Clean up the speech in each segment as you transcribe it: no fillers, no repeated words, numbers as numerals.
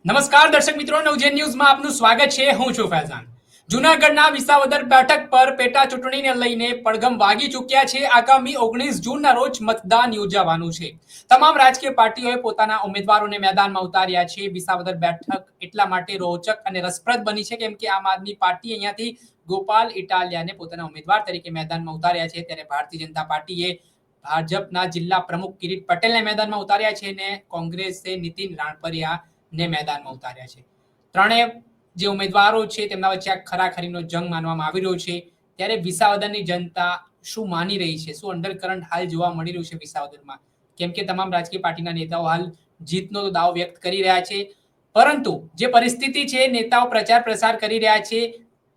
નમસ્કાર દર્શક મિત્રો, નવજેન ન્યૂઝમાં આપનું સ્વાગત છે. હું છું ફૈઝાન. જૂનાગઢના વિસાવદર બેઠક પર પેટા ચૂંટણીને લઈને પડઘમ વાગી ચૂક્યા છે. આગામી 19 જૂનના રોજ મતદાન યોજાવાનું છે. તમામ રાજકીય પાર્ટીઓએ પોતાના ઉમેદવારોને મેદાનમાં ઉતાર્યા છે. વિસાવદર બેઠક એટલા માટે રોચક અને રસપ્રદ બની છે કેમ કે આમ આદમી પાર્ટી અહીંયાથી ગોપાલ ઇટાલિયાને પોતાના ઉમેદવાર તરીકે મેદાનમાં ઉતાર્યા છે, ત્યારે ભારતીય જનતા પાર્ટીએ ભાજપના જિલ્લા પ્રમુખ કિરીટ પટેલને મેદાનમાં ઉતાર્યા છે અને કોંગ્રેસે નીતિન રાણપરિયા ને મેદાનમાં ઉતાર્યા છે. ત્રણેય જે ઉમેદવારો છે તેમના વચ્ચે આ ખરાખરીનો જંગ માનવામાં આવી રહ્યો છે. ત્યારે વિસાવદરની જનતા શું માની રહી છે, શું અંડરકરન્ટ હાલ જોવા મળી રહ્યું છે વિસાવદરમાં, કેમ કે તમામ રાજકીય પાર્ટીના નેતાઓ હાલ જીતનો દાવો વ્યક્ત કરી રહ્યા છે, પરંતુ જે પરિસ્થિતિ છે, નેતાઓ પ્રચાર પ્રસાર કરી રહ્યા છે,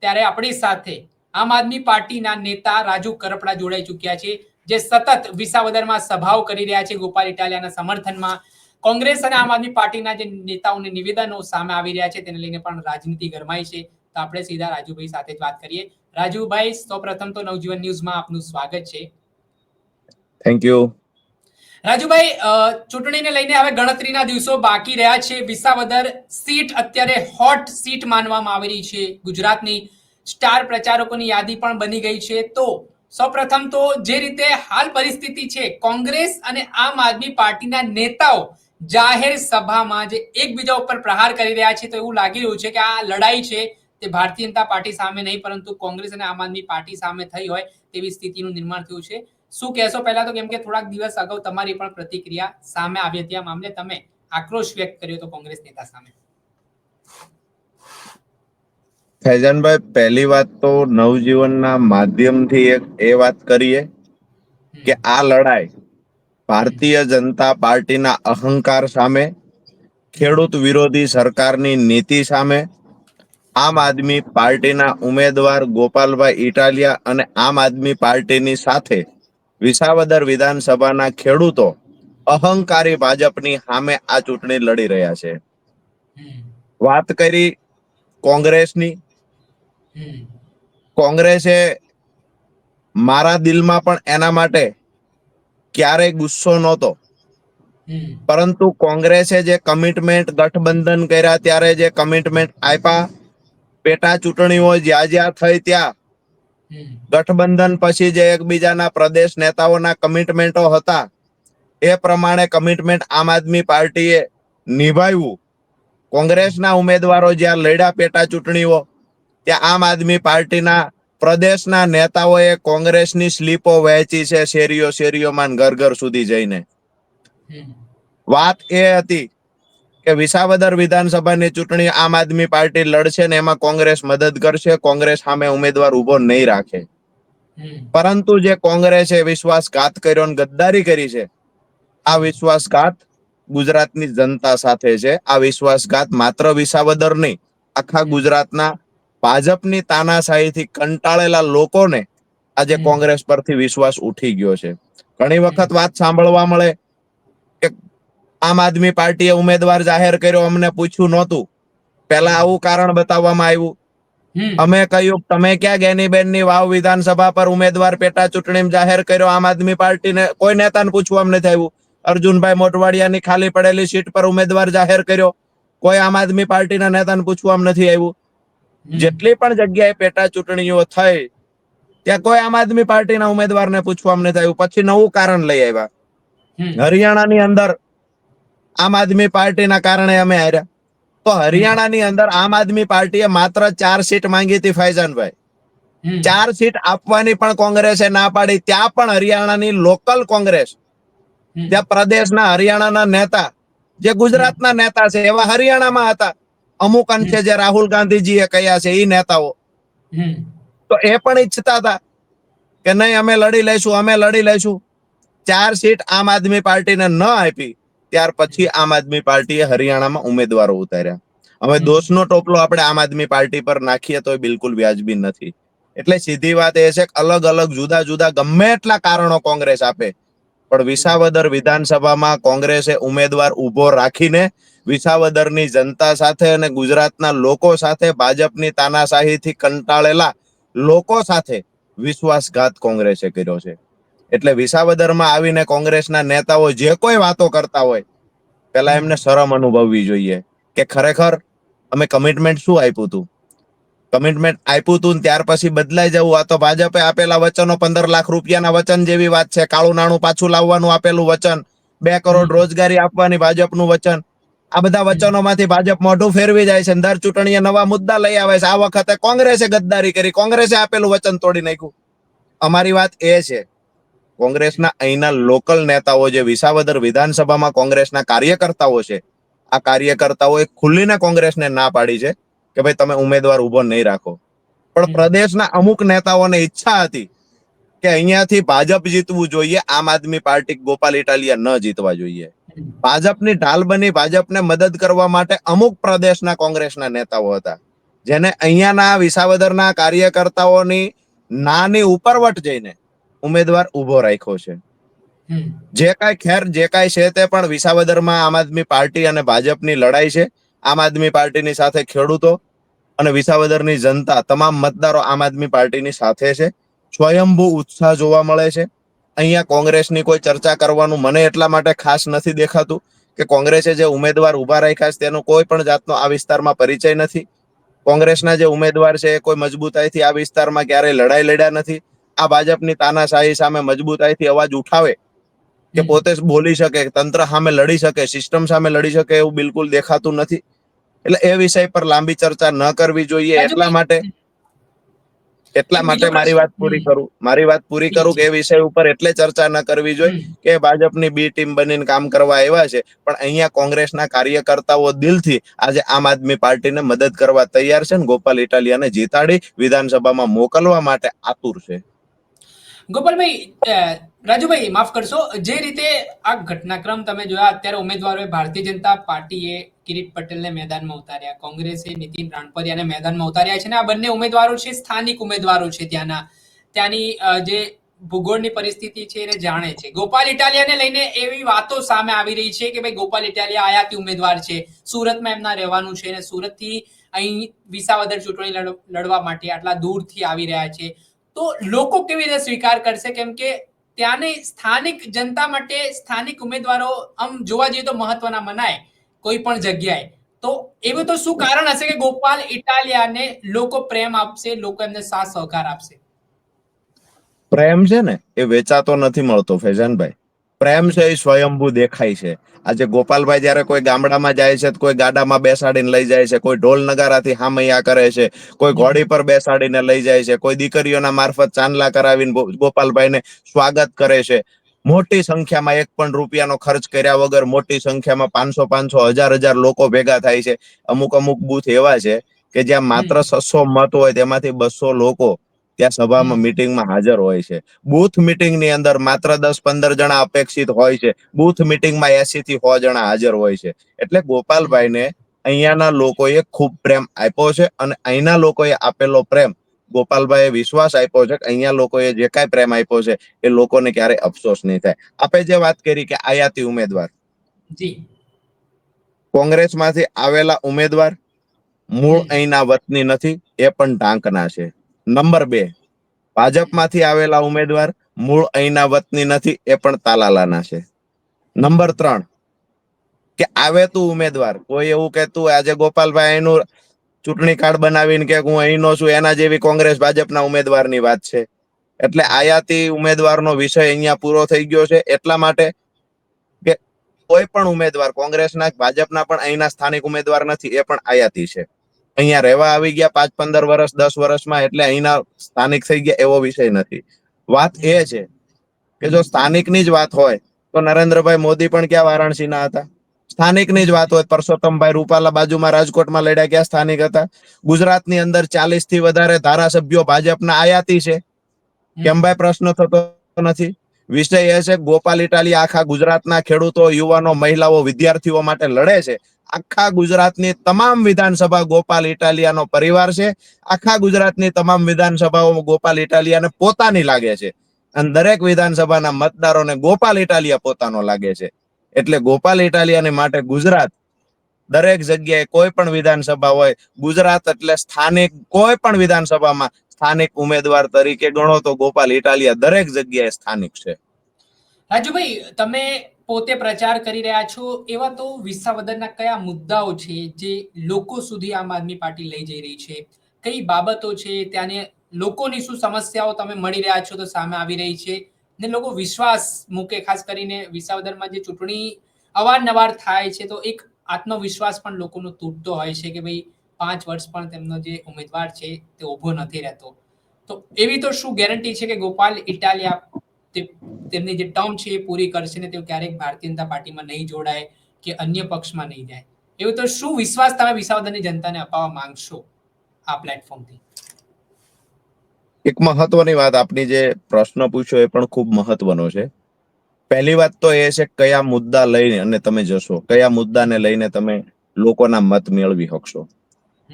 ત્યારે આપણી સાથે આમ આદમી પાર્ટીના નેતા રાજુ કરપડા જોડાઈ ચૂક્યા છે, જે સતત વિસાવદરમાં સભાઓ કરી રહ્યા છે ગોપાલ ઇટાલિયાના સમર્થનમાં. કોંગ્રેસ અને આમ આદમી પાર્ટીના જે નેતાઓને નિવેદનો સામે આવી રહ્યા છે તેને લઈને પણ રાજનીતિ ગરમાઈ છે. તો આપણે સીધા રાજુભાઈ સાથે જ વાત કરીએ. રાજુભાઈ, સૌપ્રથમ તો નવજીવન ન્યૂઝમાં આપનું સ્વાગત છે. Thank you. રાજુભાઈ, ચૂંટણીને લઈને હવે ગણતરીના દિવસો બાકી રહ્યા છે. વિસાવદર સીટ અત્યારે હોટ સીટ માનવામાં આવી રહી છે. ગુજરાતની સ્ટાર પ્રચારકોની યાદી પણ બની ગઈ છે. તો સૌપ્રથમ તો જે રીતે હાલ પરિસ્થિતિ છે, કોંગ્રેસ અને આમ આદમી પાર્ટીના નેતાઓ જાહેર સભામાં જે એકબીજા ઉપર પ્રહાર કરી રહ્યા છે, તો એવું લાગી રહ્યું છે કે આ લડાઈ છે તે ભારતીય જનતા પાર્ટી સામે નહીં પરંતુ કોંગ્રેસ અને આમ આદમી પાર્ટી સામે થઈ હોય તેવી સ્થિતિનું નિર્માણ થયું છે. શું કહેશો પહેલા તો, કેમ કે થોડાક દિવસ અગાઉ તમારી પણ પ્રતિક્રિયા સામે આવી હતી આ મામલે, તમે આક્રોશ વ્યક્ત કર્યો તો કોંગ્રેસ નેતા સામે. ફૈઝાનભાઈ, પહેલી વાત તો નવજીવનના માધ્યમથી એ વાત કરીએ કે આ લડાઈ ભારતીય જનતા પાર્ટીના અહંકાર સામે, ખેડૂત વિરોધી સરકારની નીતિ સામે, આમ આદમી પાર્ટીના ઉમેદવાર ગોપાલભાઈ ઇટાલિયા અને આમ આદમી પાર્ટીની સાથે વિસાવદર વિધાનસભાના ખેડૂતો અહંકારી ભાજપની સામે આ ચૂંટણી લડી રહ્યા છે. વાત કરી કોંગ્રેસની. કોંગ્રેસે મારા દિલમાં પણ એના માટે ક્યારેય ગુસ્સો નહોતો, પરંતુ કોંગ્રેસે જે કમિટમેન્ટ ગઠબંધન કર્યા ત્યારે જે કમિટમેન્ટ આપ્યા, પેટા ચૂંટણીઓ જ્યાં જ્યાં થઈ ત્યાં ગઠબંધન પછી જે એકબીજાના પ્રદેશ નેતાઓના કમિટમેન્ટો હતા એ પ્રમાણે કમિટમેન્ટ આમ આદમી પાર્ટીએ નિભાવ્યું. કોંગ્રેસના ઉમેદવારો જ્યાં લડ્યા પેટા ચૂંટણીઓ ત્યાં આમ આદમી પાર્ટીના પ્રદેશના નેતાઓએ કોંગ્રેસની સ્લીપો વહેંચી છે શેરીઓ શેરીઓમાં, ઘર ઘર સુધી જઈને. વાત એ હતી કે વિસાવદર વિધાનસભાની ચૂંટણી આમ આદમી પાર્ટી લડશે ને એમાં કોંગ્રેસ મદદ કરશે, કોંગ્રેસ સામે ઉમેદવાર ઉભો નહીં રાખે. પરંતુ જે કોંગ્રેસે વિશ્વાસઘાત કર્યો ને ગદ્દારી કરી છે, આ વિશ્વાસઘાત ગુજરાતની જનતા સાથે છે. આ વિશ્વાસઘાત માત્ર વિસાવદર નહીં, આખા ગુજરાતના ભાજપની તાનાશાહીથી કંટાળેલા લોકોને આજે કોંગ્રેસ પરથી વિશ્વાસ ઉઠી ગયો છે. ઘણી વખત વાત સાંભળવા મળે કે આમ આદમી પાર્ટીએ ઉમેદવાર જાહેર કર્યો, અમને પૂછ્યું નહોતું. પહેલા આવું કારણ બતાવવામાં આવ્યું. અમે કહ્યું તમે ક્યાં ગેનીબેનની વાવ વિધાનસભા પર ઉમેદવાર પેટા ચૂંટણી જાહેર કર્યો, આમ આદમી પાર્ટીને કોઈ નેતાને પૂછવામાં નથી આવ્યું. અર્જુનભાઈ મોટવાડિયાની ખાલી પડેલી સીટ પર ઉમેદવાર જાહેર કર્યો, કોઈ આમ આદમી પાર્ટીના નેતાને પૂછવામાં નથી આવ્યું. જેટલી પણ જગ્યાએ પેટા ચૂંટણીઓ થઈ ત્યાં કોઈ આમ આદમી પાર્ટીના ઉમેદવારને પૂછવામાં નથી આવ્યું. પછી નવું કારણ લઈ આવ્યા. હરિયાણાની અંદર આમ આદમી પાર્ટીના કારણે અમે હાર્યા. તો હરિયાણાની અંદર આમ આદમી પાર્ટીએ માત્ર 4 સીટ માંગી હતી ફૈઝાનભાઈ. 4 સીટ આપવાની પણ કોંગ્રેસે ના પાડી. ત્યાં પણ હરિયાણાની લોકલ કોંગ્રેસ, ત્યાં પ્રદેશના હરિયાણાના નેતા જે ગુજરાતના નેતા છે એવા હરિયાણામાં હતા. અમુક અંશે જે રાહુલ ગાંધીજીએ કહ્યા છે એ નેતાઓ, તો એ પણ ઈચ્છતા હતા કે નહીં અમે લડી લઈશું, અમે લડી લઈશું. 4 સીટ આમ આદમી પાર્ટીને ન આપી ત્યાર પછી આમ આદમી પાર્ટીએ હરિયાણામાં ઉમેદવારો ઉતાર્યા. હવે દોષનો ટોપલો આપણે આમ આદમી પાર્ટી પર નાખીએ તો બિલકુલ વ્યાજબી નથી. એટલે સીધી વાત એ છે કે અલગ અલગ જુદા જુદા ગમે એટલા કારણો કોંગ્રેસ આપે, પણ વિસાવદર વિધાનસભામાં કોંગ્રેસે ઉમેદવાર ઉભો રાખીને વિસાવદરની જનતા સાથે અને ગુજરાતના લોકો સાથે, ભાજપની તાનાશાહીથી કંટાળેલા લોકો સાથે વિશ્વાસઘાત કોંગ્રેસે કર્યો છે. એટલે વિસાવદરમાં આવીને કોંગ્રેસના નેતાઓ જે કોઈ વાતો કરતા હોય, પહેલા એમને શરમ અનુભવવી જોઈએ કે ખરેખર અમે કમિટમેન્ટ શું આપ્યું હતું, કમિટમેન્ટ આપ્યું હતું ત્યાર પછી બદલાઈ જવું. આ તો ભાજપે આપેલા વચનો 15 લાખ રૂપિયાના વચન જેવી વાત છે. કાળું નાણું પાછું લાવવાનું આપેલું વચન, 2 કરોડ રોજગારી આપવાની ભાજપનું વચન. આ બધા વચનોમાંથી ભાજપ મોઢું ફેરવી જાય છે. દર ચૂંટણીએ નવા મુદ્દા લઈ આવે છે. આ વખતે કોંગ્રેસે ગદ્દારી કરી, કોંગ્રેસે આપેલું વચન તોડી નાખ્યું. અમારી વાત એ છે, કોંગ્રેસના અહીંના લોકલ નેતાઓ જે વિસાવદર વિધાનસભામાં કોંગ્રેસના કાર્યકર્તાઓ છે, આ કાર્યકર્તાઓએ ખુલ્લીને કોંગ્રેસને ના પાડી છે કે ભાઈ તમે ઉમેદવાર ઉભો નહીં રાખો. પણ પ્રદેશના અમુક નેતાઓને ઈચ્છા હતી કે અહીંયાથી ભાજપ જીતવું જોઈએ, આમ આદમી પાર્ટી ગોપાલ ઇટાલિયા ન જીતવા જોઈએ. ભાજપની ઢાલ બની ભાજપને મદદ કરવા માટે અમુક પ્રદેશના કોંગ્રેસના નેતાઓ હતા, જેને અહીંયાના વિસાવદરના કાર્યકર્તાઓની નાની ઉપરવટ જઈને ઉમેદવાર ઉભો રાખ્યો છે. જે કાંઈ છે તે પણ વિસાવદરમાં આમ આદમી પાર્ટી અને ભાજપની લડાઈ છે. આમ આદમી પાર્ટીની સાથે ખેડૂતો અને વિસાવદરની જનતા, તમામ મતદારો આમ આદમી પાર્ટીની સાથે છે. સ્વયંભૂ ઉત્સાહ જોવા મળે છે. અહીંયા કોંગ્રેસની કોઈ ચર્ચા કરવાનું મને એટલા માટે ખાસ નથી દેખાતું કે કોંગ્રેસે જે ઉમેદવાર ઉભા રાખ્યા છે તેનો કોઈ પણ જાતનો આ વિસ્તારમાં પરિચય નથી. કોંગ્રેસના જે ઉમેદવાર છે એ કોઈ મજબૂતાઈથી આ વિસ્તારમાં ક્યારેય લડાઈ લડ્યા નથી. આ ભાજપની તાનાશાહી સામે મજબૂતાઈથી અવાજ ઉઠાવે કે પોતે બોલી શકે, તંત્ર સામે લડી શકે, સિસ્ટમ સામે લડી શકે એવું બિલકુલ દેખાતું નથી. એટલે એ વિષય પર લાંબી ચર્ચા ન કરવી જોઈએ. એટલા માટે મારી વાત પૂરી કરું કે એ વિષય ઉપર એટલે ચર્ચા ન કરવી જોઈએ કે ભાજપની બી ટીમ બનીને કામ કરવા આવ્યા છે, પણ અહીંયા કોંગ્રેસના કાર્યકર્તાઓ દિલથી આજે આમ આદમી પાર્ટીને મદદ કરવા તૈયાર છે ને ગોપાલ ઇટાલિયાને જીતાડી વિધાનસભામાં મોકલવા માટે આતુર છે. ગોપાલભાઈ, રાજુભાઈ માફ કરશો, જે રીતે આ ઘટનાક્રમ તમે જોયા, અત્યારે ઉમેદવારોએ ભારતીય જનતા પાર્ટીએ કિરીટ પટેલને મેદાનમાં ઉતાર્યા, કોંગ્રેસે નીતિન રાણપરિયાને મેદાનમાં ઉતાર્યા છે, અને આ બંને ઉમેદવારો છે સ્થાનિક ઉમેદવારો છે, ત્યાંની જે ભૂગોળની પરિસ્થિતિ છે એને જાણે છે. ગોપાલ ઇટાલિયાને લઈને એવી વાતો સામે આવી રહી છે કે ભાઈ ગોપાલ ઇટાલિયા આયાતી ઉમેદવાર છે, સુરતમાં એમના રહેવાનું છે અને સુરતથી અહીં વિસાવદર ચૂંટણી લડવા માટે આટલા દૂરથી આવી રહ્યા છે. તો લોકો કેવી રીતે સ્વીકાર કરશે? કેમ કે ત્યાંની સ્થાનિક જનતા માટે સ્થાનિક ઉમેદવારો આમ જોવા જઈએ તો મહત્વના મનાય કોઈ પણ જગ્યાએ. તો એવું તો શું કારણ હશે કે ગોપાલ ઇટાલિયાને લોકો પ્રેમ આપશે, લોકો એમને સાથ સહકાર આપશે? પ્રેમ છે ને એ વેચાતો નથી મળતો ફૈઝાનભાઈ. પ્રેમ છે એ સ્વયંભૂ દેખાય છે. આજે ગોપાલભાઈ જયારે કોઈ ગામડામાં જાય છે, કોઈ ગાડામાં બેસાડીને લઈ જાય છે, કોઈ ઢોલ નગારાથી હામૈયા કરે છે, કોઈ ઘોડી પર બેસાડીને લઈ જાય છે, કોઈ દીકરીઓના મારફત ચાંદલા કરાવીને ગોપાલભાઈને સ્વાગત કરે છે. મોટી સંખ્યામાં 1 પણ રૂપિયાનો ખર્ચ કર્યા વગર મોટી સંખ્યામાં 500 1000 લોકો ભેગા થાય છે. અમુક બૂથ એવા છે કે જ્યાં માત્ર 600 મત હોય તેમાંથી 200 લોકો ત્યાં સભામાં મીટિંગમાં હાજર હોય છે. બૂથ મીટિંગની અંદર માત્ર 10-15 જણા અપેક્ષિત હોય છે. બૂથ મીટિંગમાં 80 થી 100 જણા હાજર હોય છે. એટલે ગોપાલભાઈને અહીંયાના લોકોએ ખૂબ પ્રેમ આપ્યો છે અને અહીંના લોકોએ આપેલો પ્રેમ ગોપાલભાઈએ વિશ્વાસ આપ્યો છે કે અહીંયા લોકોએ જે કાંઈ પ્રેમ આપ્યો છે એ લોકોને ક્યારેય અફસોસ નહીં થાય. આપે જે વાત કરી કે આયાતી ઉમેદવાર, કોંગ્રેસમાંથી આવેલા ઉમેદવાર મૂળ અહીંના વતની નથી, એ પણ ઢાંકના છે. નંબર 2, ભાજપમાંથી આવેલા ઉમેદવાર મૂળ અહીંના વતની નથી, એ પણ તાલાલાના છે. નંબર 3, કે આવે તું ઉમેદવાર કોઈ એવું કહેતું આજે ગોપાલભાઈ અહીંનું ચૂંટણી કાર્ડ બનાવીને કે હું અહીંનો છું, એના જેવી કોંગ્રેસ ભાજપના ઉમેદવારની વાત છે. એટલે આયાતી ઉમેદવારનો વિષય અહીંયા પૂરો થઈ ગયો છે. એટલા માટે કે કોઈ પણ ઉમેદવાર કોંગ્રેસના ભાજપના પણ અહીંના સ્થાનિક ઉમેદવાર નથી, એ પણ આયાતી છે. અહીંયા રહેવા આવી ગયા 5-15 વર્ષ 10 વર્ષમાં એટલે અહીંના સ્થાનિક થઈ ગયા એવો વિષય નથી. વાત એ છે કે જો સ્થાનિકની જ વાત હોય તો નરેન્દ્રભાઈ મોદી પણ ક્યાં વારાણસીના હતા? સ્થાનિકની જ વાત હોય પરસોત્તમભાઈ રૂપાલા બાજુમાં રાજકોટમાં લડ્યા, ક્યાં સ્થાનિક હતા? ગુજરાતની અંદર 40 થી વધારે ધારાસભ્યો ભાજપના આયાતી છે. કેમ ભાઈ પ્રશ્ન થતો નથી? વિષય એ છે ગોપાલ ઇટાલિયા આખા ગુજરાતના ખેડૂતો, યુવાનો, મહિલાઓ, વિદ્યાર્થીઓ માટે લડે છે. આખા ગુજરાતની તમામ વિધાનસભા ગોપાલ ઇટાલિયાનો પરિવાર છે. આખા ગુજરાતની તમામ વિધાનસભાઓ ગોપાલ ઇટાલિયાને પોતાની લાગે છે અને દરેક વિધાનસભાના મતદારોને ગોપાલ ઇટાલિયા પોતાનો લાગે છે. એટલે ગોપાલ ઇટાલિયાને માટે ગુજરાત દરેક જગ્યાએ કોઈ પણ વિધાનસભા હોય, ગુજરાત એટલે સ્થાનિક કોઈ પણ વિધાનસભામાં સ્થાનિક ઉમેદવાર તરીકે ગણો તો ગોપાલ ઇટાલિયા દરેક જગ્યાએ સ્થાનિક છે. રાજુભાઈ, તમે પોતે પ્રચાર કરી રહ્યા છો, એવા તો વિસાવદરના કયા મુદ્દાઓ છે જે લોકો સુધી આમ આદમી પાર્ટી લઈ જઈ રહી છે? કઈ બાબતો છે ત્યાંને લોકોની શું સમસ્યાઓ તમે મળી રહ્યા છો તો સામે આવી રહી છે ને લોકો વિશ્વાસ મૂકે? ખાસ કરીને વિસાવદરમાં જે ચૂંટણી અવારનવાર થાય છે તો એક આત્મવિશ્વાસ પણ લોકોનો તૂટતો હોય છે કે ભાઈ 5 વર્ષ પણ તેમનો જે ઉમેદવાર છે તે ઊભો નથી રહેતો. તો એવી તો શું ગેરંટી છે કે ગોપાલ ઇટાલિયા તેમની જે ટર્મ છે એ પૂરી કરશે ને તેઓ ક્યારેક ભારતીય જનતા પાર્ટીમાં નહીં જોડાય કે અન્ય પક્ષમાં નહીં જાય? એવું તો શું વિશ્વાસ તમે વિસાવદરની જનતાને અપાવવા માંગશો આ પ્લેટફોર્મથી? એક મહત્વની વાત, આપની જે પ્રશ્ન પૂછ્યો એ પણ ખૂબ મહત્વનો છે. પહેલી વાત તો એ છે કયા મુદ્દા લઈને અને તમે જશો, કયા મુદ્દાને લઈને તમે લોકોના મત મેળવી શકશો.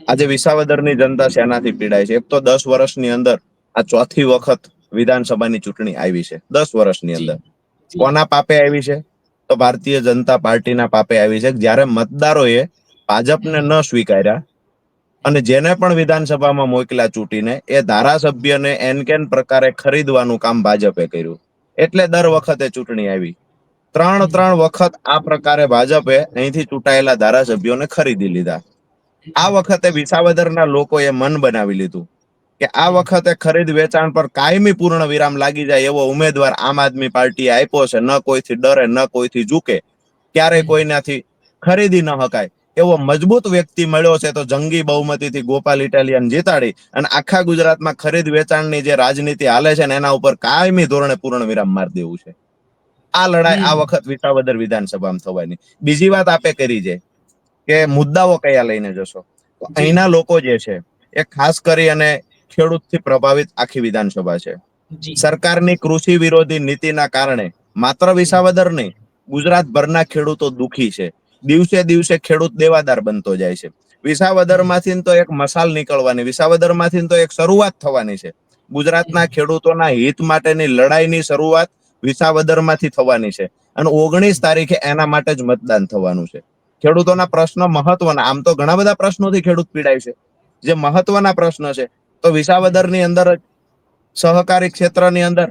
આજે વિસાવદરની જનતા શેનાથી પીડાય છે? એક તો 10 વર્ષની અંદર આ ચોથી વખત વિધાનસભાની ચૂંટણી આવી છે. 10 વર્ષની અંદર કોના પાપે આવી છે? તો ભારતીય જનતા પાર્ટીના પાપે આવી છે. જ્યારે મતદારોએ ભાજપને ન સ્વીકાર્યા અને જેને પણ વિધાનસભામાં મોકલ્યા ચૂંટીને, એ ધારાસભ્યને એનકેન પ્રકારે ખરીદવાનું કામ ભાજપે કર્યું. એટલે દર વખતે ચૂંટણી આવી. ત્રણ વખત આ પ્રકારે ભાજપે અહીંથી ચૂંટાયેલા ધારાસભ્યોને ખરીદી લીધા. આ વખતે વિસાવદરના લોકોએ મન બનાવી લીધું કે આ વખતે ખરીદ વેચાણ પર કાયમી પૂર્ણ વિરામ લાગી જાય એવો ઉમેદવાર આમ આદમી પાર્ટીએ આપ્યો છે. ન કોઈથી ડરે, ન કોઈથી ઝૂકે, ક્યારેય કોઈનાથી ખરીદી ન હકાય એવો મજબૂત વ્યક્તિ મળ્યો છે. તો જંગી બહુમતીથી ગોપાલ ઇટાલિયાને જીતાડી અને આખા ગુજરાતમાં ખરીદ વેચાણની જે રાજનીતિ હાલે છે ને એના ઉપર કાયમી ધોરણે પૂર્ણ વિરામ મારી દેવું છે. આ લડાઈ આ વખત વિસાવદર વિધાનસભામાં થવાની. બીજી વાત આપે કરી છે કે મુદ્દાઓ કયા લઈને જશો, તો અહીંના લોકો જે છે એ ખાસ કરી અને ખેડૂતથી પ્રભાવિત આખી વિધાનસભા છે. સરકારની કૃષિ વિરોધી નીતિના કારણે માત્ર વિસાવદર નહીં, ગુજરાતભરના ખેડૂતો દુખી છે. દિવસે દિવસે ખેડૂત દેવાદાર બનતો જાય છે. વિસાવદરમાંથી તો એક મસાલ નીકળવાની, વિસાવદરમાંથી તો એક શરૂઆત થવાની છે. ગુજરાતના ખેડૂતોના હિત માટેની લડાઈની શરૂઆત વિસાવદરમાંથી થવાની છે અને 19 તારીખે એના માટે જ મતદાન થવાનું છે. ખેડૂતોના પ્રશ્નો મહત્વના, આમ તો ઘણા બધા પ્રશ્નોથી ખેડૂત પીડાય છે. જે મહત્વના પ્રશ્ન છે તો વિસાવદરની અંદર સહકારી ક્ષેત્રની અંદર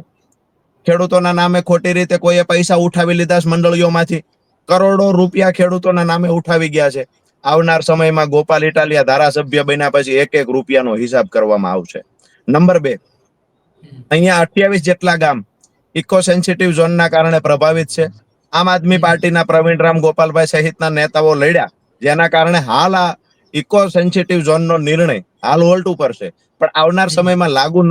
ખેડૂતોના નામે ખોટી રીતે કોઈએ પૈસા ઉઠાવી લીધા મંડળીઓમાંથી. કરોડો રૂપિયા ખેડૂતોના નામે ઉઠાવી ગયા છે. આવનાર સમયમાં ગોપાલ ઇટાલિયા ધારાસભ્ય બન્યા પછી 1-1 રૂપિયાનો હિસાબ કરવામાં આવશે. નંબર 2, અહીંયા 28 જેટલા ગામ ઇકો સેન્સિટિવ ઝોનના કારણે પ્રભાવિત છે. આમ આદમી પાર્ટીના પ્રવીણ ગોપાલભાઈ સહિતના નેતાઓ લડ્યા, જેના કારણે હાલ આ ઇકો સેન્સિટિવ ઝોનનો નિર્ણય હાલ હોલ્ટ ઉપર છે. પણ આવનાર સમયમાં લાગુ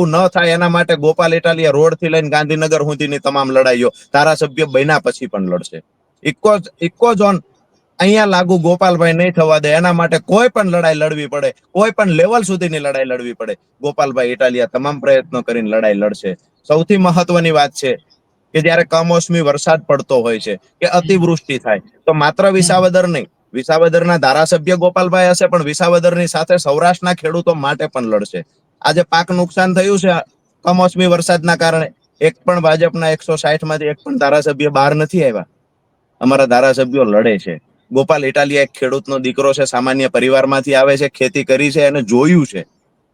ન થાય એના માટે ગોપાલ ઇટાલિયા રોડથી લઈને ગાંધીનગર સુધીની તમામ લડાઈઓ ધારાસભ્ય બન્યા પછી પણ લડશે. ઇકો ઝોન અહીંયા લાગુ ગોપાલભાઈ નહીં થવા દે, એના માટે કોઈ પણ લડાઈ લડવી પડે, કોઈ પણ લેવલ સુધીની લડાઈ લડવી પડે, ગોપાલભાઈ ઇટાલિયા તમામ પ્રયત્નો કરીને લડાઈ લડશે. સૌથી મહત્વની વાત છે કે જ્યારે કમોસમી વરસાદ પડતો હોય છે કે અતિવૃષ્ટિ થાય તો માત્ર વિસાવદર નહીં, વિસાવદરના ધારાસભ્ય ગોપાલભાઈ હશે પણ વિસાવદરની સાથે સૌરાષ્ટ્રના ખેડૂતો માટે પણ લડશે. આજે પાક નુકસાન થયું છે કમોસમી વરસાદના કારણે, એક પણ ભાજપના 160 માંથી એક પણ ધારાસભ્ય બહાર નથી આવ્યા. અમારા ધારાસભ્યો લડે છે. ગોપાલ ઇટાલિયા એક ખેડૂતનો દીકરો છે, સામાન્ય પરિવારમાંથી આવે છે, ખેતી કરી છે અને જોયું છે.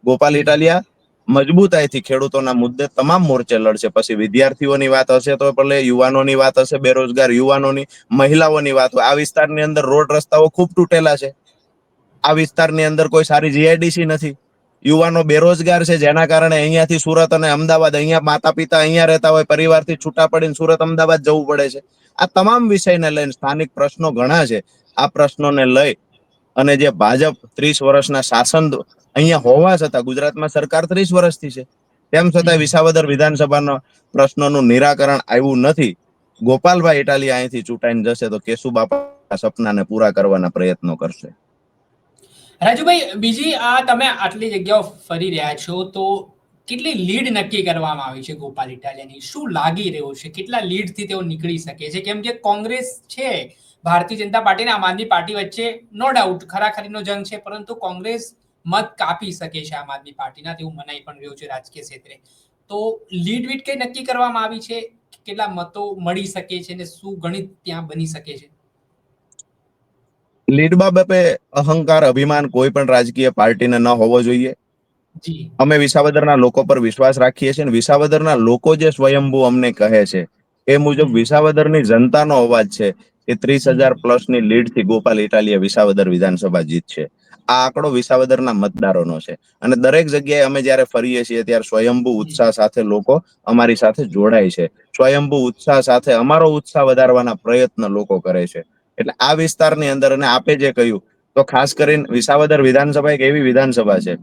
ગોપાલ ઇટાલિયા મજબૂતાઈથી ખેડૂતોના મુદ્દે તમામ મોરચે લડશે. પછી વિદ્યાર્થીઓની વાત હશે તો ભલે, યુવાનોની વાત હશે, બેરોજગાર યુવાનોની, મહિલાઓની વાત હોય. આ વિસ્તારની અંદર રોડ રસ્તાઓ ખૂબ તૂટેલા છે. આ વિસ્તારની અંદર કોઈ સારી જીઆઈડીસી નથી. યુવાનો બેરોજગાર છે, જેના કારણે અહીંયાથી સુરત અને અમદાવાદ, અહીંયા માતા પિતા અહીંયા રહેતા હોય, પરિવારથી છૂટા પડીને સુરત અમદાવાદ જવું પડે છે. આ તમામ વિષયને લઈને સ્થાનિક પ્રશ્નો ઘણા છે. આ પ્રશ્નોને લઈ અને જે ભાજપ 30 વર્ષના શાસન અહીંયા હોવા છતાં, ગુજરાતમાં સરકાર 30 વર્ષથી છે, તેમ છતાં વિસાવદર વિધાનસભાના પ્રશ્નોનું નિરાકરણ આવ્યું નથી. ગોપાલભાઈ ઇટાલિયા અહીંથી ચૂંટાઈને જશે તો કેશુબાપા સપનાને પૂરા કરવાના પ્રયત્નો કરશે. રાજુભાઈ, બીજી આ તમે આટલી જગ્યાઓ ફરી રહ્યા છો તો કેટલી લીડ નક્કી કરવામાં આવી છે ગોપાલ ઇટાલિયાની? શું લાગી રહ્યું છે? કેટલા લીડથી તેઓ નીકળી શકે છે? કેમ કે કોંગ્રેસ છે, ભારતીય જનતા પાર્ટી અને આમ આદમી પાર્ટી વચ્ચે નો ડાઉટ ખરાખરીનો જંગ છે, પરંતુ કોંગ્રેસ મત કાપી શકે છે આમ આદમી પાર્ટીના, તેવું મનાઈ પણ રહ્યું છે રાજકીય ક્ષેત્રે. તો લીડ વીડ કઈ નક્કી કરવામાં આવી છે? કેટલા મતો મળી શકે છે અને શું ગણિત ત્યાં બની શકે છે? લીડ બાબતે અહંકાર, અભિમાન કોઈ પણ રાજકીય પાર્ટીને ન હોવો જોઈએ. અમે વિસાવદરના લોકો પર વિશ્વાસ રાખીએ છીએ અને વિસાવદરના લોકો જે સ્વયંભૂ અમને કહે છે એ મુજબ વિસાવદરની જનતાનો અવાજ છે કે 30,000+ ની લીડ થી ગોપાલ ઇટાલિયા વિસાવદર વિધાનસભા જીતશે. આ આંકડો વિસાવદરના મતદારોનો છે. અને દરેક જગ્યાએ અમે જયારે ફરીએ છીએ ત્યારે સ્વયંભૂ ઉત્સાહ સાથે લોકો અમારી સાથે જોડાય છે. સ્વયંભૂ ઉત્સાહ સાથે અમારો ઉત્સાહ વધારવાના પ્રયત્ન લોકો કરે છે. એટલે આ વિસ્તારની અંદર, અને આપે જે કહ્યું, તો ખાસ કરીને વિસાવદર વિધાનસભા એક એવી વિધાનસભા છે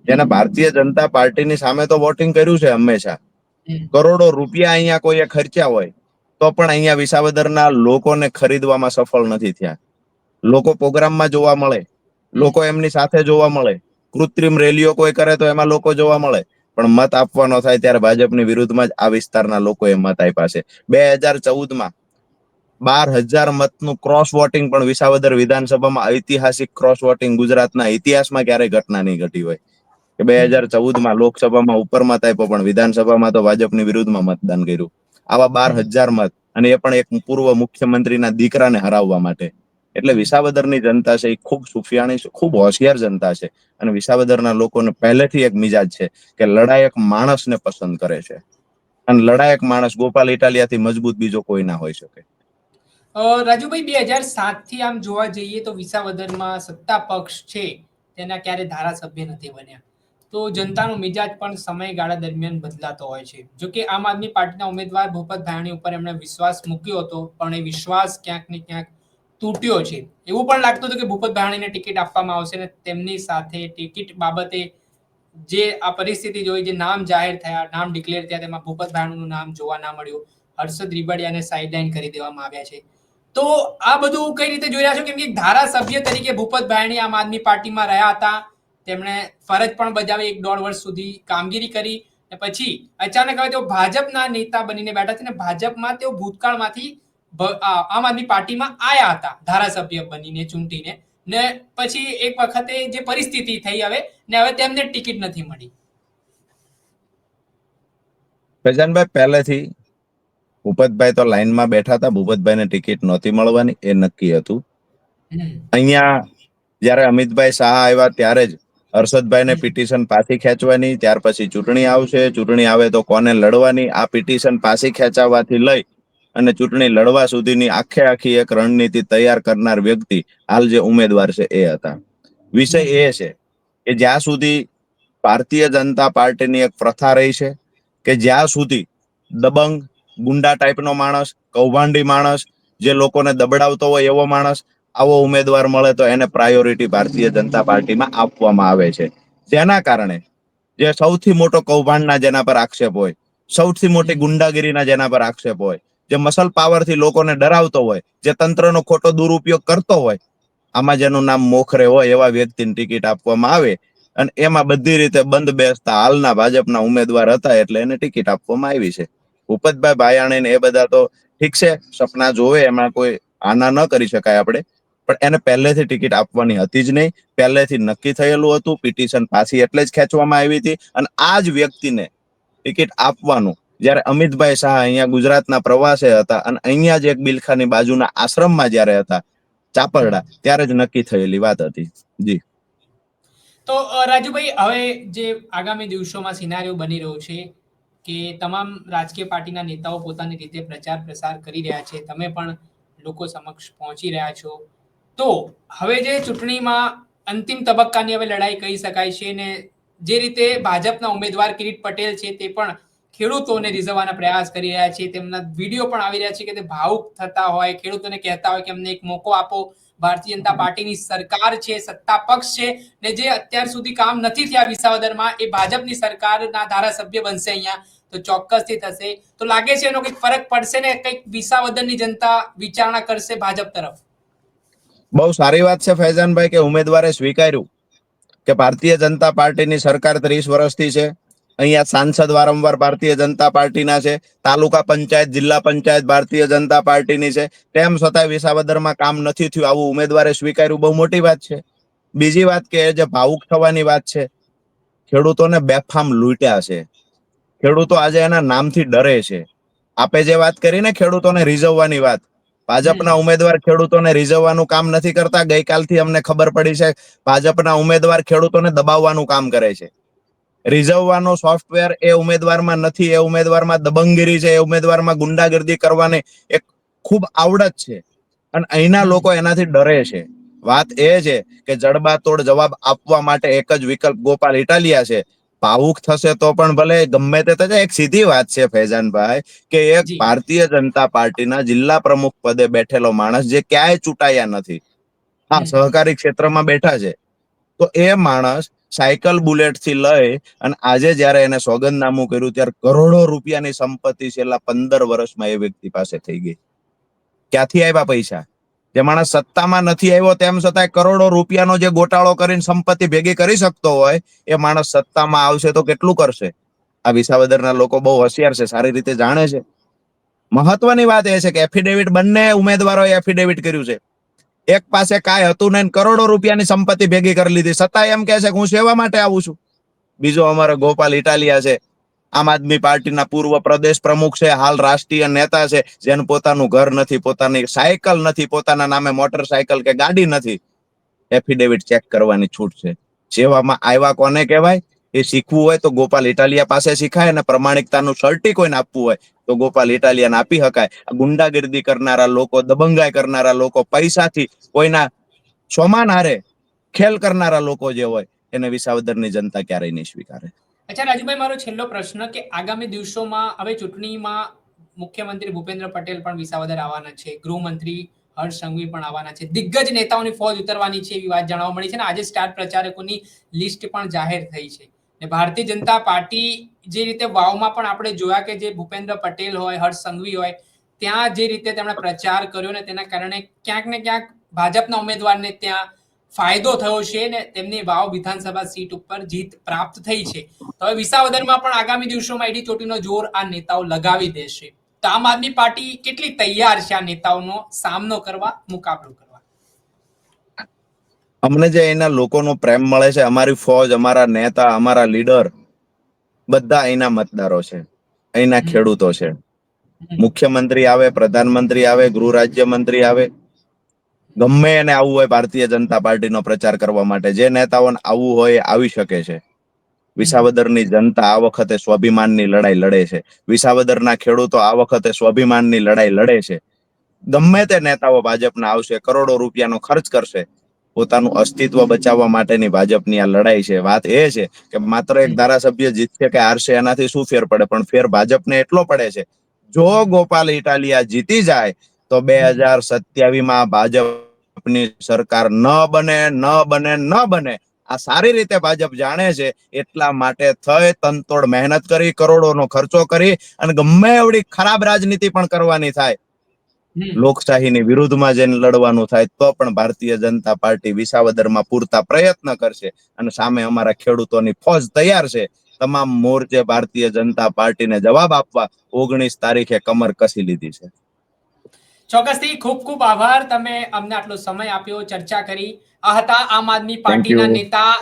જેને ભારતીય જનતા પાર્ટીની સામે તો વોટિંગ કર્યું છે હંમેશા. કરોડો રૂપિયા અહીંયા કોઈએ ખર્ચ્યા હોય તો પણ અહીંયા વિસાવદરના લોકોને ખરીદવામાં સફળ નથી થયા. લોકો પ્રોગ્રામમાં જોવા મળે, લોકો એમની સાથે જોવા મળે, કૃત્રિમ રેલીઓ કોઈ કરે તો એમાં લોકો જોવા મળે, પણ મત આપવાનો થાય ત્યારે ભાજપની વિરુદ્ધમાં જ આ વિસ્તારના લોકોએ મત આપ્યા છે. 2014માં 12,000 મતનું ક્રોસ વોટિંગ પણ વિસાવદર વિધાનસભામાં, ઐતિહાસિક ક્રોસ વોટિંગ ગુજરાતના ઇતિહાસમાં ક્યારેય ઘટના નહીં ઘટી હોય કે 2014માં લોકસભામાં ઉપર મત આપ્યો પણ વિધાનસભામાં તો ભાજપની વિરુદ્ધમાં મતદાન કર્યું. આવા 12,000 મત, અને એ પણ એક પૂર્વ મુખ્યમંત્રીના દીકરાને હરાવવા માટે. એટલે વિસાવદરની જનતા છે એ ખૂબ સુફિયાણી છે, ખૂબ હોશિયાર જનતા છે. અને વિસાવદરના લોકોને પહેલેથી એક મિજાજ છે કે લડાયક માણસને પસંદ કરે છે. અને લડાયક માણસ ગોપાલ ઇટાલિયાથી મજબૂત બીજો કોઈ ના હોઈ શકે. રાજુભાઈ, 2007 થી આમ જોવા જઈએ તો વિસાવદરમાં સત્તા પક્ષ છે તેના ક્યારે ધારાસભ્ય નથી બન્યા. તો જનતાનો મિજાજ પણ સમયગાળા દરમિયાન બદલાતો હોય છે. જો કે આમ આદમી પાર્ટીના ઉમેદવાર ભૂપત ભાયાણી ઉપર એમણે વિશ્વાસ મૂક્યો હતો, પણ એ વિશ્વાસ ક્યાંક ને ક્યાંક તૂટ્યો છે. એવું પણ લાગતું હતું કે ભૂપત ભાયાણીને ટિકિટ આપવામાં આવશે ને તેમની સાથે ટિકિટ બાબતે જે આ પરિસ્થિતિ જોઈ, જે નામ જાહેર થયા, નામ ડિક્લેર થયા, તેમાં ભૂપત ભાયાણીનું નામ જોવા ના મળ્યું. હર્ષદ રીબડિયાને સાઇડલાઇન કરી દેવામાં આવ્યા છે. તો આ બધું કઈ રીતે જોઈ રહ્યા છો? કેમ કે ધારાસભ્ય તરીકે ભૂપત ભાયાણી આમ આદમી પાર્ટીમાં રહ્યા હતા, તેમણે ફરજ પણ બજાવી, 1.5 વર્ષ સુધી કામગીરી કરી, અને પછી અચાનક હવે તેઓ ભાજપના નેતા બનીને બેઠા છે. અને ભાજપમાં તેઓ ભૂતકાળમાંથી આમ આદમી પાર્ટીમાં આયા હતા ધારાસભ્ય બનીને, ચૂંટીને, ને પછી એક વખતે જે પરિસ્થિતિ થઈ હવે તેમને ટિકિટ નથી મળી. ફૈજાનભાઈ, પહેલેથી ભૂપતભાઈ તો લાઈનમાં બેઠા હતા. ભૂપતભાઈને ટિકિટ નહોતી મળવાની, એ નક્કી હતું. અહીંયા જયારે અમિતભાઈ શાહ આવ્યા ત્યારે જ હર્ષદભાઈને પિટિશન પાછી ખેંચવાની, ત્યાર પછી ચૂંટણી આવશે, ચૂંટણી આવે તો કોને લડવાની, આ પિટિશન પાછી ખેંચાવવાથી લઈ અને ચૂંટણી લડવા સુધીની આખી એક રણનીતિ તૈયાર કરનાર વ્યક્તિ હાલ જે ઉમેદવાર છે એ હતા. વિષય એ છે કે જ્યાં સુધી ભારતીય જનતા પાર્ટીની એક પ્રથા રહી છે કે જ્યાં સુધી દબંગ, ગુંડા ટાઈપનો માણસ, કૌભાંડી માણસ, જે લોકોને દબડાવતો હોય એવો માણસ, આવો ઉમેદવાર મળે તો એને પ્રાયોરિટી ભારતીય જનતા પાર્ટીમાં આપવામાં આવે છે. જેના કારણે જે સૌથી મોટો કૌભાંડના જેના પર આક્ષેપ હોય, સૌથી મોટી ગુંડાગીરીના જેના પર આક્ષેપ હોય, જે મસલ પાવરથી લોકોને ડરાવતો હોય, જે તંત્રનો ખોટો દુરુપયોગ કરતો હોય, આમાં જેનું નામ મોખરે હોય એવા વ્યક્તિને ટિકિટ આપવામાં આવે. અને એમાં બધી રીતે બંધ બેસતા હાલના ભાજપના ઉમેદવાર હતા એટલે એને ટિકિટ આપવામાં આવી છે. ભૂપતભાઈ ભાયાણી ને એ બધા તો ઠીક છે, સપના જોવે, એમાં કોઈ આના ન કરી શકાય આપણે, પણ એને પહેલેથી ટિકિટ આપવાની હતી જ નહીં. પહેલેથી નક્કી થયેલું હતું. પિટિશન પાછી એટલે જ ખેંચવામાં આવી હતી. અને આ જ વ્યક્તિને ટિકિટ આપવાનું જયારે અમિતભાઈ શાહ અહીંયા ગુજરાતના પ્રવાસે હતા અને અહીંયા જ એક બિલખાની બાજુના આશ્રમમાં જયારે હતા, ચાપરડા, ત્યારે જ નક્કી થયેલી વાત હતી. જી. તો રાજુભાઈ, હવે જે આગામી દિવસોમાં સિનારીઓ બની રહ્યો છે કે તમામ રાજકીય પાર્ટીના નેતાઓ પોતાની રીતે પ્રચાર પ્રસાર કરી રહ્યા છે, તમે પણ લોકો સમક્ષ પહોંચી રહ્યા છો. તો હવે જે ચૂંટણીમાં અંતિમ તબક્કાની હવે લડાઈ કહી શકાય છે, ને જે રીતે ભાજપના ઉમેદવાર કિરીટ પટેલ છે તે પણ ખેડૂતોને રીઝવવાના પ્રયાસ કરી રહ્યા છે. તેમના વિડીયો પણ આવી રહ્યા છે કે તે ભાવુક થતા હોય, ખેડૂતોને કહેતા હોય કે અમને એક મોકો આપો, ભારતીય જનતા પાર્ટીની સરકાર છે, સત્તા પક્ષ છે, ને જે અત્યાર સુધી કામ નથી થયા વિસાવદરમાં, એ ભાજપની સરકારના ધારાસભ્ય બનશે અહીંયા તો ચોક્કસથી થશે. તો લાગે છે એનો કંઈક ફરક પડશે ને કંઈક વિસાવદરની જનતા વિચારણા કરશે ભાજપ તરફ? બહુ સારી વાત છે ફૈઝાનભાઈ કે ઉમેદવારે સ્વીકાર્યું કે ભારતીય જનતા પાર્ટીની સરકાર 30 વર્ષથી છે. અહીંયા સાંસદ વારંવાર ભારતીય જનતા પાર્ટીના છે, તાલુકા પંચાયત, જિલ્લા પંચાયત ભારતીય જનતા પાર્ટીની છે, તેમ છતાં વિસાવદરમાં કામ નથી થયું, આવું ઉમેદવારે સ્વીકાર્યું, બહુ મોટી વાત છે. બીજી વાત કે જે ભાવુક થવાની વાત છે, ખેડૂતોને બેફામ લૂંટ્યા છે. ખેડૂતો આજે એના નામથી ડરે છે. આપે જે વાત કરી ને ખેડૂતોને રીઝવવાની વાત, ભાજપના ઉમેદવાર ખેડૂતોને રીઝવવાનું કામ નથી કરતા. ગઈકાલથી અમને ખબર પડી છે ભાજપના ઉમેદવાર ખેડૂતોને દબાવવાનું કામ કરે છે. રીઝવવાનો સોફ્ટવેર એ ઉમેદવારમાં નથી, એ ઉમેદવારમાં દબંગગીરી છે, એ ઉમેદવારમાં ગુંડાગર્દી કરવાની એક ખૂબ આવડત છે અને અહીંના લોકો એનાથી ડરે છે. વાત એ છે કે જડબાતોડ જવાબ આપવા માટે એક જ વિકલ્પ ગોપાલ ઇટાલિયા છે. ભાવુક થશે તો પણ ભલે, ગમે તે થશે. એક સીધી વાત છે ફૈઝાનભાઈ કે એક જી ભારતીય જનતા પાર્ટીના જિલ્લા પ્રમુખ પદે બેઠેલો માણસ જે ક્યાંય ચૂંટાયા નથી, હા સહકારી ક્ષેત્રમાં બેઠા છે, તો એ માણસ સાયકલ બુલેટ થી લઈ અને આજે જયારે એને સોગંદનામું કર્યું ત્યારે કરોડો રૂપિયાની સંપત્તિ છેલ્લા 15 વર્ષમાં એ વ્યક્તિ પાસે થઈ ગઈ. ક્યાંથી આવ્યા પૈસા? જે માણસ સત્તામાં નથી આવ્યો તેમ છતાં કરોડો રૂપિયાનો જે ગોટાળો કરીને સંપત્તિ ભેગી કરી શકતો હોય, એ માણસ સત્તામાં આવશે તો કેટલું કરશે? આ વિસાવદરના લોકો બહુ હોશિયાર છે, સારી રીતે જાણે છે. મહત્વની વાત એ છે કે એફિડેવિટ બંને ઉમેદવારોએ એફિડેવિટ કર્યું છે. એક પાસે કાંઈ હતું નહીં, કરોડો રૂપિયાની સંપત્તિ ભેગી કરી લીધી, છતાં એમ કહે છે કે હું સેવા માટે આવું છું. બીજો અમારો ગોપાલ ઇટાલિયા છે, આમ આદમી પાર્ટીના પૂર્વ પ્રદેશ પ્રમુખ છે, હાલ રાષ્ટ્રીય નેતા છે, જેનું પોતાનું ઘર નથી, પોતાની સાયકલ નથી, પોતાના નામે મોટરસાયકલ કે ગાડી નથી. એફિડેવિટ ચેક કરવાની છૂટ છે. સેવામાં આવ્યા કોને કહેવાય એ શીખવું હોય તો ગોપાલ ઇટાલિયા પાસે શીખાય, અને પ્રમાણિકતાનું સર્ટી કોઈને આપવું હોય તો ગોપાલ ઇટાલિયાને આપી શકાય. ગુંડાગીરી કરનારા લોકો, દબંગાઈ કરનારા લોકો, પૈસાથી કોઈના સોમાન હારે ખેલ કરનારા લોકો જે હોય એને વિસાવદરની જનતા ક્યારેય નહીં સ્વીકારે. અચ્છા રાજુભાઈ, મારો છેલ્લો પ્રશ્ન કે આગામી દિવસોમાં હવે ચૂંટણીમાં મુખ્યમંત્રી ભૂપેન્દ્ર પટેલ પણ વિસાવદર આવવાના છે, ગૃહમંત્રી હર્ષ સંઘવી પણ આવવાના છે, દિગ્ગજ નેતાઓની ફોજ ઉતરવાની છે એવી વાત જાણવા મળી છે ને આજે સ્ટાર પ્રચારકોની લિસ્ટ પણ જાહેર થઈ છે. ને ભારતીય જનતા પાર્ટી જે રીતે વાવમાં પણ આપણે જોયા કે જે ભૂપેન્દ્ર પટેલ હોય, હર્ષ સંઘવી હોય, ત્યાં જે રીતે તેમણે પ્રચાર કર્યો ને તેના કારણે ક્યાંક ને ક્યાંક ભાજપના ઉમેદવારને ત્યાં ફાયદો થયો છે ને તેમની વાવ વિધાનસભા સીટ ઉપર જીત પ્રાપ્ત થઈ છે. તો હવે વિસાવદરમાં પણ આગામી દિવસોમાં એડી ચોટીનો જોર આ નેતાઓ લગાવી દેશે. તો આમ આદમી પાર્ટી કેટલી તૈયાર છે આ નેતાઓનો સામનો કરવા, મુકાબલો કરવા? અમને જે એના લોકોનો પ્રેમ મળે છે, અમારી ફોજ, અમારા નેતા, અમારા લીડર બધા અહીંના મતદારો છે, અહીંના ખેડૂતો છે. મુખ્યમંત્રી આવે, પ્રધાનમંત્રી આવે, ગૃહ રાજ્યમંત્રી આવે, ગમે એને આવવું હોય ભારતીય જનતા પાર્ટીનો પ્રચાર કરવા માટે, જે નેતાઓને આવવું હોય આવી શકે છે. વિસાવદરની જનતા આ વખતે સ્વાભિમાનની લડાઈ લડે છે. વિસાવદરના ખેડૂતો આ વખતે સ્વાભિમાનની લડાઈ લડે છે. ગમે તે નેતાઓ ભાજપના આવશે, કરોડો રૂપિયાનો ખર્ચ કરશે, પોતાનું અસ્તિત્વ બચાવવા માટેની ભાજપની આ લડાઈ છે. વાત એ છે કે માત્ર એક ધારાસભ્ય જીતશે કે હારશે એનાથી શું ફેર પડે, પણ ફેર ભાજપને એટલો પડે છે, જો ગોપાલ ઇટાલિયા જીતી જાય તો 2027માં ભાજપની સરકાર ન બને. આ સારી રીતે ભાજપ જાણે છે, એટલા માટે થઈ તનતોડ મહેનત કરી, કરોડોનો ખર્ચો કરી અને ગમે એવડી ખરાબ રાજનીતિ પણ કરવાની થાય, લોકશાહીની વિરુદ્ધમાં જઈને લડવાનું થાય, તો પણ ભારતીય જનતા પાર્ટી વિસાવદરમાં પૂરતા પ્રયત્ન કરશે અને સામે અમારા ખેડૂતોની ફોજ તૈયાર છે. તમામ મોરચે ભારતીય જનતા પાર્ટીને જવાબ આપવા 19 તારીખે કમર કસી લીધી છે. ચોક્કસથી ખૂબ ખૂબ આભાર, તમે અમને આટલો સમય આપ્યો, ચર્ચા કરી. આ હતા આમ આદમી પાર્ટીના નેતા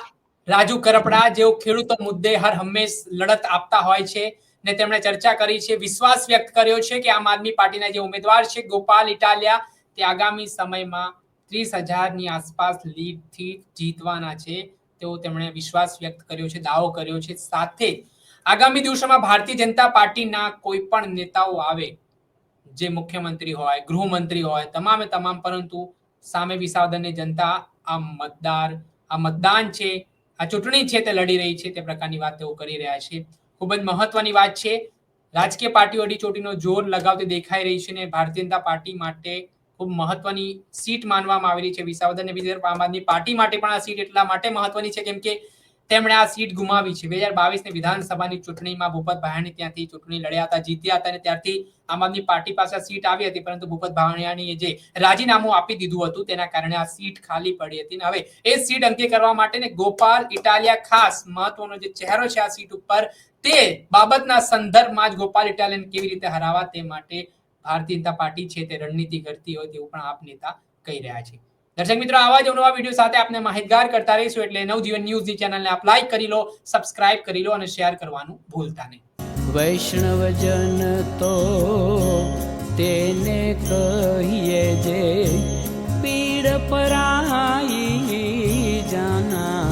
રાજુ કરપડા, જેઓ ખેડૂતો મુદ્દે હર હંમેશ લડત આપતા હોય છે ને તેમણે ચર્ચા કરી છે, વિશ્વાસ વ્યક્ત કર્યો છે કે આમ આદમી પાર્ટીના જે ઉમેદવાર છે ગોપાલ ઇટાલિયા, તે આગામી સમયમાં 30,000ની આસપાસ લીડથી જીતવાના છે તેવો તેમણે વિશ્વાસ વ્યક્ત કર્યો છે, દાવો કર્યો છે. સાથે આગામી દિવસોમાં ભારતીય જનતા પાર્ટીના કોઈ પણ નેતાઓ આવે, જે મુખ્યમંત્રી હોય, ગૃહમંત્રી હોય, તમામે તમામ, પરંતુ સામે વિસાવદરની જનતા આ મતદાન છે, આ ચૂંટણી છે તે લડી રહી છે, તે પ્રકારની વાત તેઓ કરી રહ્યા છે. ખૂબ જ મહત્વની વાત છે. રાજકીય પાર્ટીઓ અડી ચોટીનો જોર લગાવતી દેખાઈ રહી છે ને ભારતીય જનતા પાર્ટી માટે ખૂબ મહત્વની સીટ માનવામાં આવી રહી છે વિસાવદર, ને બીજી તરફ આમ આદમી પાર્ટી માટે પણ આ સીટ એટલા માટે મહત્વની છે કેમ કે તેમણે આ સીટ ગુમાવી છે. 2022ની વિધાનસભાની ચૂંટણીમાં ભૂપત ભાયાણી ત્યાંથી ચૂંટણી લડ્યા હતા, જીત્યા હતા, અને ત્યારથી આમ આદમી પાર્ટી પાસે આ સીટ આવી હતી, પરંતુ ભૂપત ભાયાણીએ જે રાજીનામું આપી દીધું હતું તેના કારણે આ સીટ ખાલી પડી હતી. હવે એ સીટ અંકે કરવા માટે ને ગોપાલ ઇટાલિયા ખાસ મહત્વનો જે ચહેરો છે આ સીટ ઉપર, તે બાબતના સંદર્ભમાં જ ગોપાલ ઇટાલિયાને કેવી રીતે હરાવવા તે માટે ભારતીય જનતા પાર્ટી છે તે રણનીતિ કરતી હોય તેવું પણ આપ નેતા કહી રહ્યા છે. દર્શક મિત્રો, આવા જ નવા વિડીયો સાથે આપને માહિતગાર કરતા રહીશું, એટલે નવજીવન ન્યૂઝની ચેનલને આપ લાઈક કરી લો, સબસ્ક્રાઇબ કરી લો અને શેર કરવાનું ભૂલતા નહીં. વૈષ્ણવજન તો તેને કહીએ જે પીડ પરાઈ જાના.